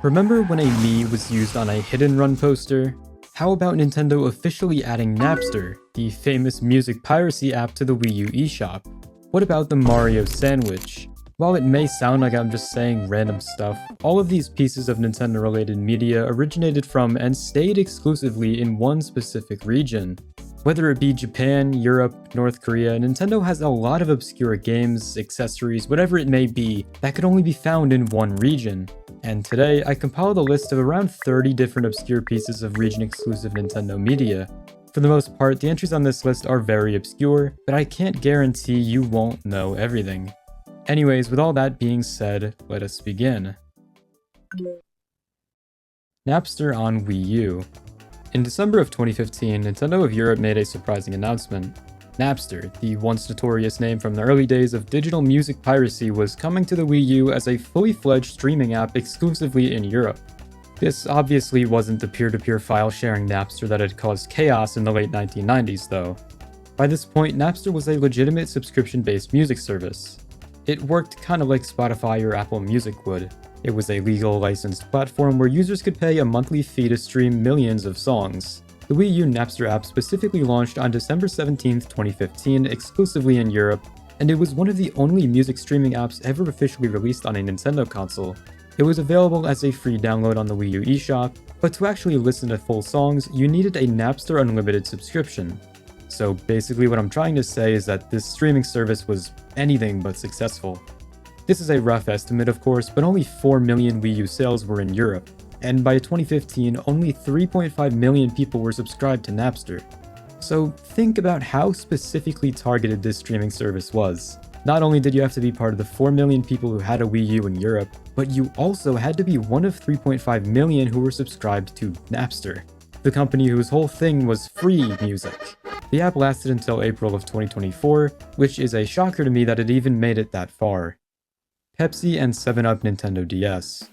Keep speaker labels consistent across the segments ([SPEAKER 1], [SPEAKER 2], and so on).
[SPEAKER 1] Remember when a Mii was used on a hidden run poster? How about Nintendo officially adding Napster, the famous music piracy app, to the Wii U eShop? What about the Mario sandwich? While it may sound like I'm just saying random stuff, all of these pieces of Nintendo-related media originated from and stayed exclusively in one specific region. Whether it be Japan, Europe, North Korea, Nintendo has a lot of obscure games, accessories, whatever it may be, that could only be found in one region. And today, I compiled a list of around 30 different obscure pieces of region-exclusive Nintendo media. For the most part, the entries on this list are very obscure, but I can't guarantee you won't know everything. Anyways, with all that being said, let us begin. Napster on Wii U. In December of 2015, Nintendo of Europe made a surprising announcement. Napster, the once notorious name from the early days of digital music piracy, was coming to the Wii U as a fully fledged streaming app exclusively in Europe. This obviously wasn't the peer-to-peer file sharing Napster that had caused chaos in the late 1990s though. By this point, Napster was a legitimate subscription-based music service. It worked kind of like Spotify or Apple Music would. It was a legal, licensed platform where users could pay a monthly fee to stream millions of songs. The Wii U Napster app specifically launched on December 17, 2015, exclusively in Europe, and it was one of the only music streaming apps ever officially released on a Nintendo console. It was available as a free download on the Wii U eShop, but to actually listen to full songs, you needed a Napster Unlimited subscription. So basically what I'm trying to say is that this streaming service was anything but successful. This is a rough estimate of course, but only 4 million Wii U sales were in Europe, and by 2015 only 3.5 million people were subscribed to Napster. So think about how specifically targeted this streaming service was. Not only did you have to be part of the 4 million people who had a Wii U in Europe, but you also had to be one of 3.5 million who were subscribed to Napster, the company whose whole thing was free music. The app lasted until April of 2024, which is a shocker to me that it even made it that far. Pepsi and 7up Nintendo DS.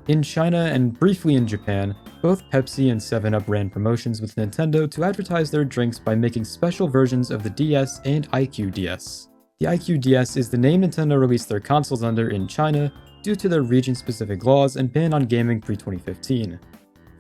[SPEAKER 1] In China and briefly in Japan, both Pepsi and 7up ran promotions with Nintendo to advertise their drinks by making special versions of the DS and IQ DS. The IQ DS is the name Nintendo released their consoles under in China due to their region-specific laws and ban on gaming pre-2015.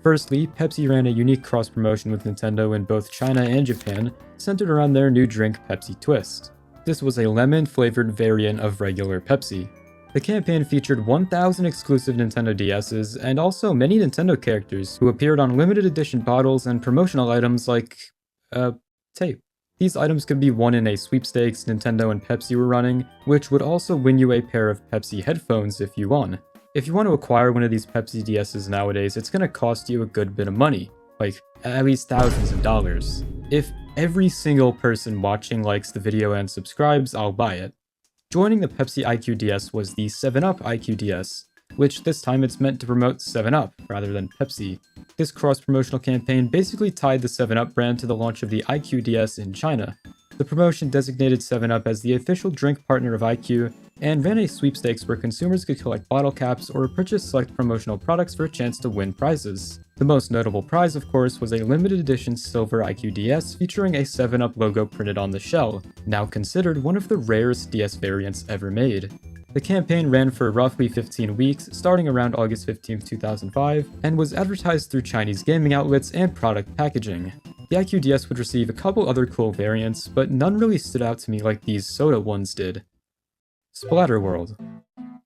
[SPEAKER 1] Firstly, Pepsi ran a unique cross-promotion with Nintendo in both China and Japan, centered around their new drink Pepsi Twist. This was a lemon-flavored variant of regular Pepsi. The campaign featured 1,000 exclusive Nintendo DSs, and also many Nintendo characters who appeared on limited edition bottles and promotional items like, tape. These items could be won in a sweepstakes Nintendo and Pepsi were running, which would also win you a pair of Pepsi headphones if you won. If you want to acquire one of these Pepsi DSs nowadays, it's gonna cost you a good bit of money, like at least thousands of dollars. If every single person watching likes the video and subscribes, I'll buy it. Joining the Pepsi IQ DS was the 7up IQ DS, which this time it's meant to promote 7up rather than Pepsi. This cross-promotional campaign basically tied the 7up brand to the launch of the IQ DS in China. The promotion designated 7up as the official drink partner of IQ, and ran a sweepstakes where consumers could collect bottle caps or purchase select promotional products for a chance to win prizes. The most notable prize, of course, was a limited edition silver IQ DS featuring a 7up logo printed on the shell, now considered one of the rarest DS variants ever made. The campaign ran for roughly 15 weeks, starting around August 15, 2005, and was advertised through Chinese gaming outlets and product packaging. The IQ DS would receive a couple other cool variants, but none really stood out to me like these soda ones did. Splatterworld.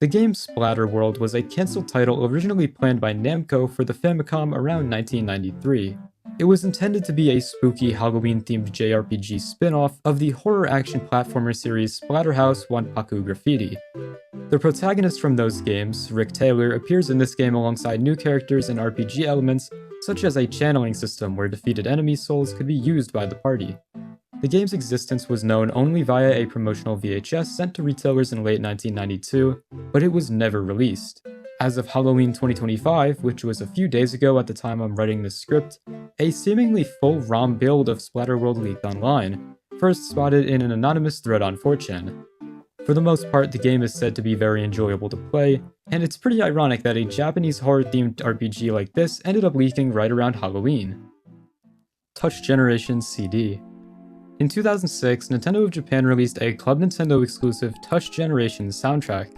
[SPEAKER 1] The game Splatterworld was a cancelled title originally planned by Namco for the Famicom around 1993. It was intended to be a spooky Halloween-themed JRPG spin-off of the horror action platformer series Splatterhouse Wanpaku Graffiti. The protagonist from those games, Rick Taylor, appears in this game alongside new characters and RPG elements, such as a channeling system where defeated enemy souls could be used by the party. The game's existence was known only via a promotional VHS sent to retailers in late 1992, but it was never released. As of Halloween 2025, which was a few days ago at the time I'm writing this script, a seemingly full ROM build of Splatterworld leaked online, first spotted in an anonymous thread on 4chan. For the most part, the game is said to be very enjoyable to play, and it's pretty ironic that a Japanese horror-themed RPG like this ended up leaking right around Halloween. Touch Generation CD. In 2006, Nintendo of Japan released a Club Nintendo exclusive Touch Generation soundtrack.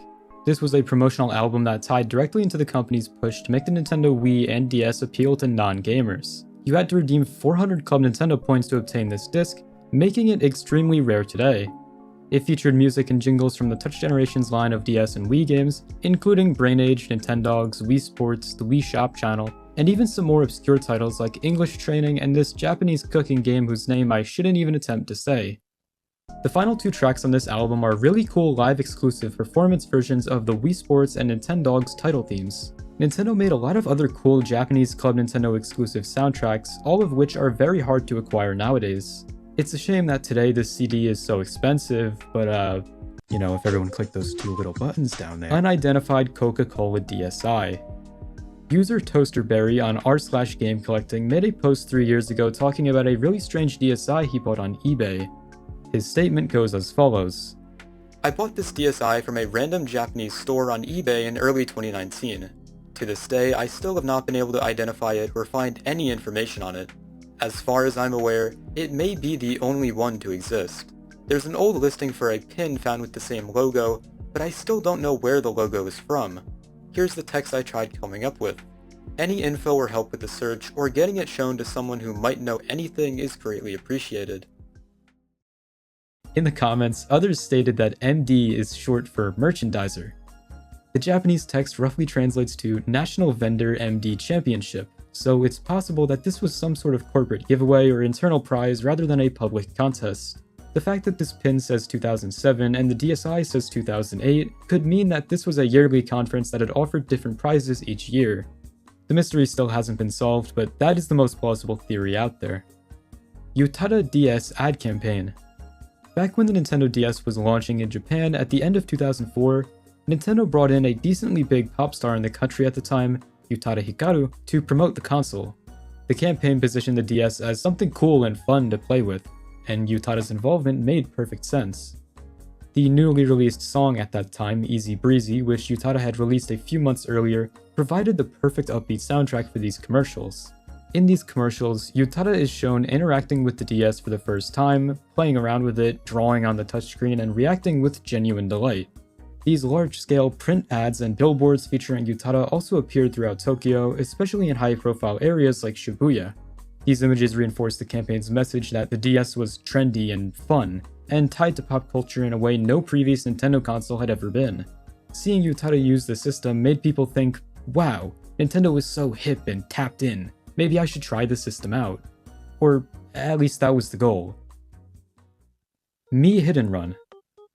[SPEAKER 1] This was a promotional album that tied directly into the company's push to make the Nintendo Wii and DS appeal to non-gamers. You had to redeem 400 Club Nintendo points to obtain this disc, making it extremely rare today. It featured music and jingles from the Touch Generations line of DS and Wii games, including Brain Age, Nintendogs, Wii Sports, the Wii Shop channel, and even some more obscure titles like English Training and this Japanese cooking game whose name I shouldn't even attempt to say. The final 2 tracks on this album are really cool live exclusive performance versions of the Wii Sports and Nintendogs title themes. Nintendo made a lot of other cool Japanese Club Nintendo exclusive soundtracks, all of which are very hard to acquire nowadays. It's a shame that today this CD is so expensive, but if everyone clicked those 2 little buttons down there. Unidentified Coca-Cola DSi. User Toasterberry on r/game collecting made a post 3 years ago talking about a really strange DSi he bought on eBay. His statement goes as follows. I bought this DSi from a random Japanese store on eBay in early 2019. To this day, I still have not been able to identify it or find any information on it. As far as I'm aware, it may be the only one to exist. There's an old listing for a pin found with the same logo, but I still don't know where the logo is from. Here's the text I tried coming up with. Any info or help with the search, or getting it shown to someone who might know anything is greatly appreciated. In the comments, others stated that MD is short for merchandiser. The Japanese text roughly translates to National Vendor MD Championship, so it's possible that this was some sort of corporate giveaway or internal prize rather than a public contest. The fact that this pin says 2007 and the DSi says 2008 could mean that this was a yearly conference that had offered different prizes each year. The mystery still hasn't been solved, but that is the most plausible theory out there. Utada DS ad campaign. Back when the Nintendo DS was launching in Japan at the end of 2004, Nintendo brought in a decently big pop star in the country at the time, Utada Hikaru, to promote the console. The campaign positioned the DS as something cool and fun to play with, and Utada's involvement made perfect sense. The newly released song at that time, Easy Breezy, which Utada had released a few months earlier, provided the perfect upbeat soundtrack for these commercials. In these commercials, Utada is shown interacting with the DS for the first time, playing around with it, drawing on the touchscreen, and reacting with genuine delight. These large-scale print ads and billboards featuring Utada also appeared throughout Tokyo, especially in high-profile areas like Shibuya. These images reinforced the campaign's message that the DS was trendy and fun, and tied to pop culture in a way no previous Nintendo console had ever been. Seeing Utada use the system made people think, wow, Nintendo is so hip and tapped in, maybe I should try the system out. Or at least that was the goal. Mii Hidden Run.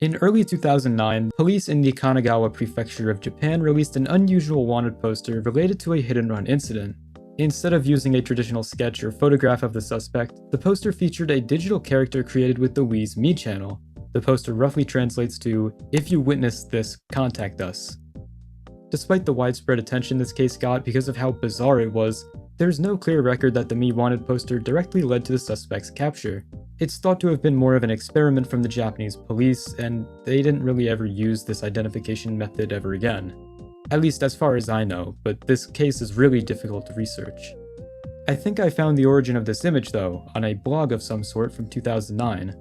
[SPEAKER 1] In early 2009, police in the Kanagawa prefecture of Japan released an unusual wanted poster related to a hit-and-run incident. Instead of using a traditional sketch or photograph of the suspect, the poster featured a digital character created with the Wii's Mii channel. The poster roughly translates to, "If you witnessed this, contact us." Despite the widespread attention this case got because of how bizarre it was, there's no clear record that the Mii wanted poster directly led to the suspect's capture. It's thought to have been more of an experiment from the Japanese police, and they didn't really ever use this identification method ever again. At least as far as I know, but this case is really difficult to research. I think I found the origin of this image though, on a blog of some sort from 2009.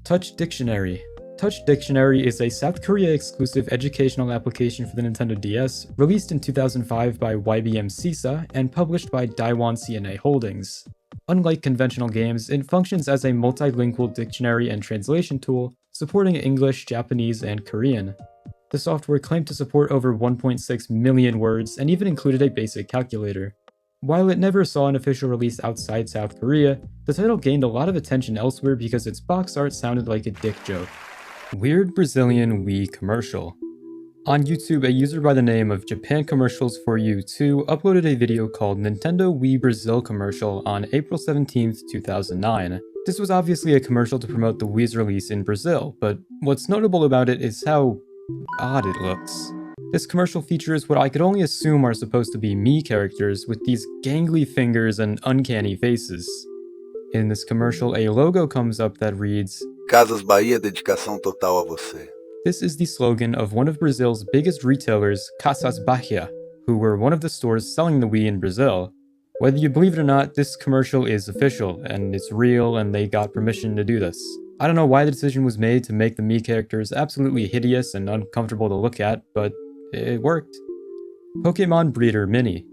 [SPEAKER 1] Touch Dictionary. Touch Dictionary is a South Korea exclusive educational application for the Nintendo DS, released in 2005 by YBM CISA and published by Daiwan CNA Holdings. Unlike conventional games, it functions as a multilingual dictionary and translation tool, supporting English, Japanese, and Korean. The software claimed to support over 1.6 million words and even included a basic calculator. While it never saw an official release outside South Korea, the title gained a lot of attention elsewhere because its box art sounded like a dick joke. Weird Brazilian Wii commercial. On YouTube, a user by the name of Japan Commercials for You 2 uploaded a video called Nintendo Wii Brazil Commercial on April 17, 2009. This was obviously a commercial to promote the Wii's release in Brazil, but what's notable about it is how odd it looks. This commercial features what I could only assume are supposed to be Mii characters with these gangly fingers and uncanny faces. In this commercial, a logo comes up that reads,
[SPEAKER 2] Casas Bahia, dedicação total a você.
[SPEAKER 1] This is the slogan of one of Brazil's biggest retailers, Casas Bahia, who were one of the stores selling the Wii in Brazil. Whether you believe it or not, this commercial is official, and it's real, and they got permission to do this. I don't know why the decision was made to make the Mii characters absolutely hideous and uncomfortable to look at, but it worked. Pokémon Breeder Mini.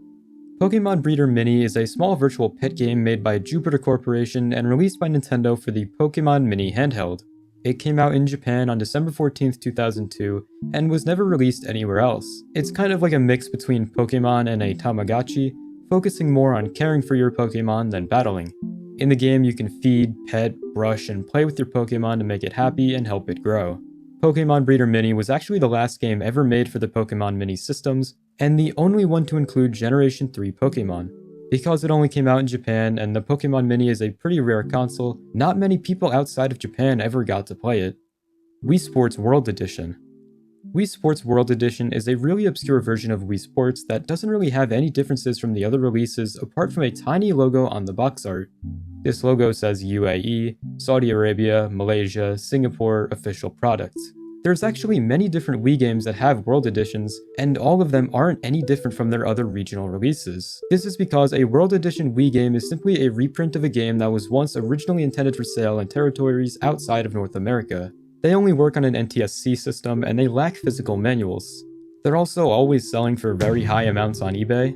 [SPEAKER 1] Pokémon Breeder Mini is a small virtual pet game made by Jupiter Corporation and released by Nintendo for the Pokémon Mini handheld. It came out in Japan on December 14th, 2002, and was never released anywhere else. It's kind of like a mix between Pokémon and a Tamagotchi, focusing more on caring for your Pokémon than battling. In the game, you can feed, pet, brush, and play with your Pokémon to make it happy and help it grow. Pokémon Breeder Mini was actually the last game ever made for the Pokémon Mini systems, and the only one to include Generation 3 Pokémon. Because it only came out in Japan and the Pokémon Mini is a pretty rare console, not many people outside of Japan ever got to play it. Wii Sports World Edition. Wii Sports World Edition is a really obscure version of Wii Sports that doesn't really have any differences from the other releases apart from a tiny logo on the box art. This logo says UAE, Saudi Arabia, Malaysia, Singapore, official products. There's actually many different Wii games that have World Editions, and all of them aren't any different from their other regional releases. This is because a World Edition Wii game is simply a reprint of a game that was once originally intended for sale in territories outside of North America. They only work on an NTSC system, and they lack physical manuals. They're also always selling for very high amounts on eBay.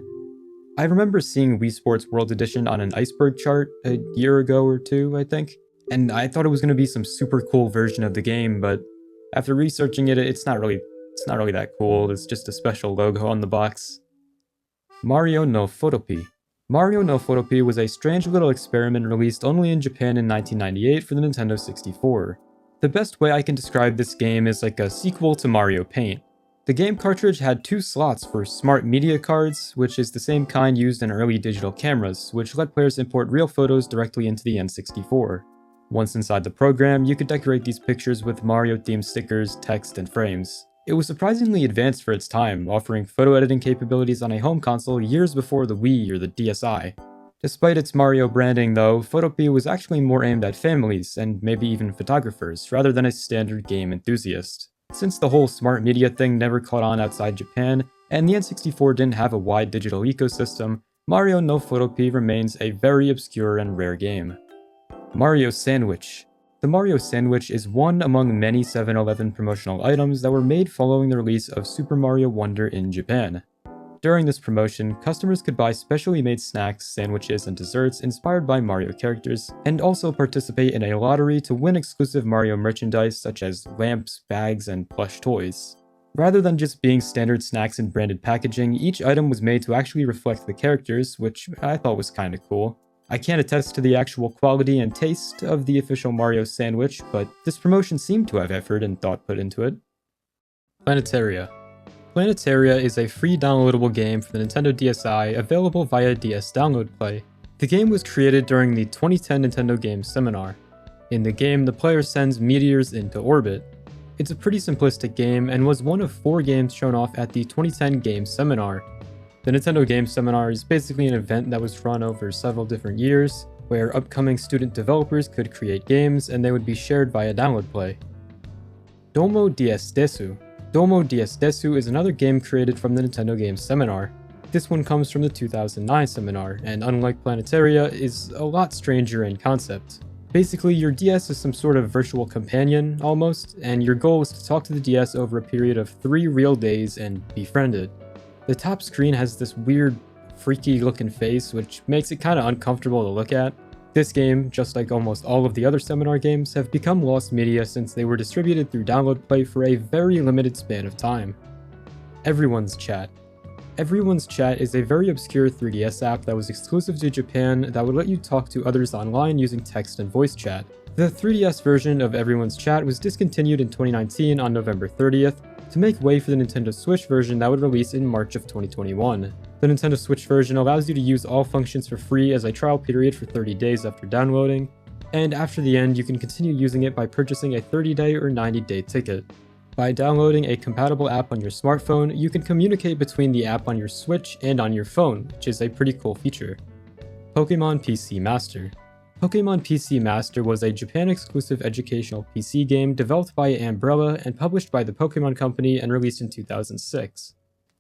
[SPEAKER 1] I remember seeing Wii Sports World Edition on an iceberg chart a year ago or two, I think, and I thought it was going to be some super cool version of the game, but after researching it, it's not really that cool. It's just a special logo on the box. Mario no Photopy. Mario no Photopy was a strange little experiment released only in Japan in 1998 for the Nintendo 64. The best way I can describe this game is like a sequel to Mario Paint. The game cartridge had 2 slots for smart media cards, which is the same kind used in early digital cameras, which let players import real photos directly into the N64. Once inside the program, you could decorate these pictures with Mario-themed stickers, text, and frames. It was surprisingly advanced for its time, offering photo editing capabilities on a home console years before the Wii or the DSi. Despite its Mario branding though, Photopy was actually more aimed at families, and maybe even photographers, rather than a standard game enthusiast. Since the whole smart media thing never caught on outside Japan, and the N64 didn't have a wide digital ecosystem, Mario no Photopy remains a very obscure and rare game. Mario Sandwich. The Mario Sandwich is one among many 7-Eleven promotional items that were made following the release of Super Mario Wonder in Japan. During this promotion, customers could buy specially made snacks, sandwiches, and desserts inspired by Mario characters, and also participate in a lottery to win exclusive Mario merchandise such as lamps, bags, and plush toys. Rather than just being standard snacks in branded packaging, each item was made to actually reflect the characters, which I thought was kinda cool. I can't attest to the actual quality and taste of the official Mario Sandwich, but this promotion seemed to have effort and thought put into it. Planetaria. Planetaria is a free downloadable game for the Nintendo DSi available via DS Download Play. The game was created during the 2010 Nintendo Games Seminar. In the game, the player sends meteors into orbit. It's a pretty simplistic game and was one of 4 games shown off at the 2010 Games Seminar. The Nintendo Games Seminar is basically an event that was run over several different years, where upcoming student developers could create games and they would be shared via Download Play. Domo DSD Desu. Domo DSD Desu is another game created from the Nintendo Games Seminar. This one comes from the 2009 seminar, and unlike Planetaria, is a lot stranger in concept. Basically, your DS is some sort of virtual companion, almost, and your goal is to talk to the DS over a period of 3 real days and befriend it. The top screen has this weird, freaky looking face, which makes it kinda uncomfortable to look at. This game, just like almost all of the other seminar games, have become lost media since they were distributed through Download Play for a very limited span of time. Everyone's Chat. Everyone's Chat is a very obscure 3DS app that was exclusive to Japan that would let you talk to others online using text and voice chat. The 3DS version of Everyone's Chat was discontinued in 2019 on November 30th, to make way for the Nintendo Switch version that would release in March of 2021. The Nintendo Switch version allows you to use all functions for free as a trial period for 30 days after downloading, and after the end you can continue using it by purchasing a 30-day or 90-day ticket. By downloading a compatible app on your smartphone, you can communicate between the app on your Switch and on your phone, which is a pretty cool feature. Pokémon PC Master. Pokémon PC Master was a Japan-exclusive educational PC game developed by Umbrella and published by the Pokémon Company and released in 2006.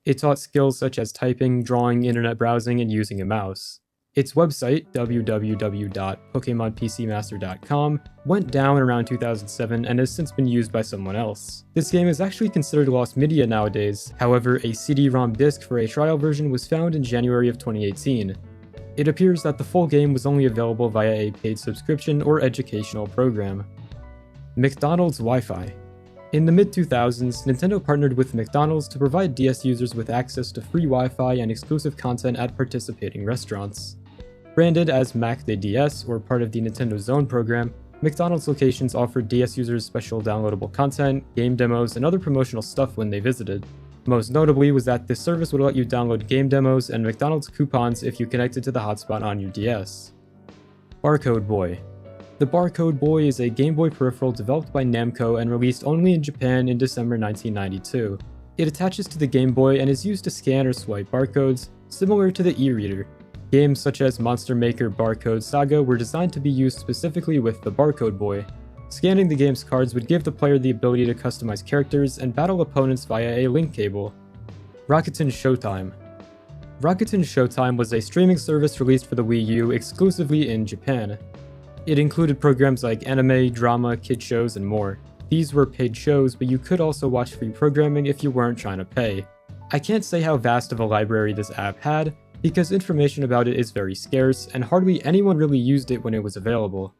[SPEAKER 1] It taught skills such as typing, drawing, internet browsing, and using a mouse. Its website, www.pokemonpcmaster.com, went down around 2007 and has since been used by someone else. This game is actually considered lost media nowadays, however a CD-ROM disc for a trial version was found in January of 2018. It appears that the full game was only available via a paid subscription or educational program. McDonald's Wi-Fi. In the mid-2000s, Nintendo partnered with McDonald's to provide DS users with access to free Wi-Fi and exclusive content at participating restaurants. Branded as Mac the DS, or part of the Nintendo Zone program, McDonald's locations offered DS users special downloadable content, game demos, and other promotional stuff when they visited. Most notably was that this service would let you download game demos and McDonald's coupons if you connected to the hotspot on your DS. Barcode Boy. The Barcode Boy is a Game Boy peripheral developed by Namco and released only in Japan in December 1992. It attaches to the Game Boy and is used to scan or swipe barcodes, similar to the e-reader. Games such as Monster Maker Barcode Saga were designed to be used specifically with the Barcode Boy. Scanning the game's cards would give the player the ability to customize characters and battle opponents via a link cable. Rocketin Showtime. Rocketin Showtime was a streaming service released for the Wii U exclusively in Japan. It included programs like anime, drama, kid shows, and more. These were paid shows, but you could also watch free programming if you weren't trying to pay. I can't say how vast of a library this app had, because information about it is very scarce, and hardly anyone really used it when it was available.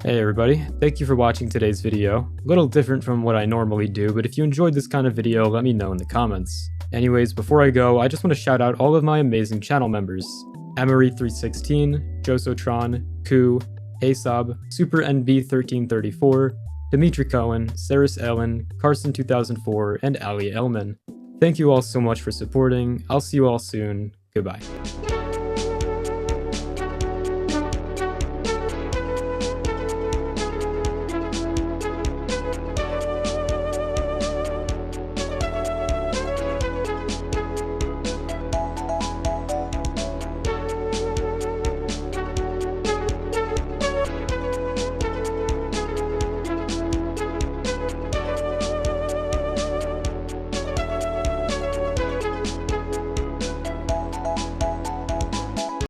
[SPEAKER 1] Hey everybody, thank you for watching today's video. A little different from what I normally do, but if you enjoyed this kind of video, let me know in the comments. Anyways, before I go, I just want to shout out all of my amazing channel members. Emery316, Josotron, Ku, Asob, Super NB1334, Dimitri Cohen, Saris Ellen, Carson2004, and Ali Elman. Thank you all so much for supporting. I'll see you all soon. Goodbye.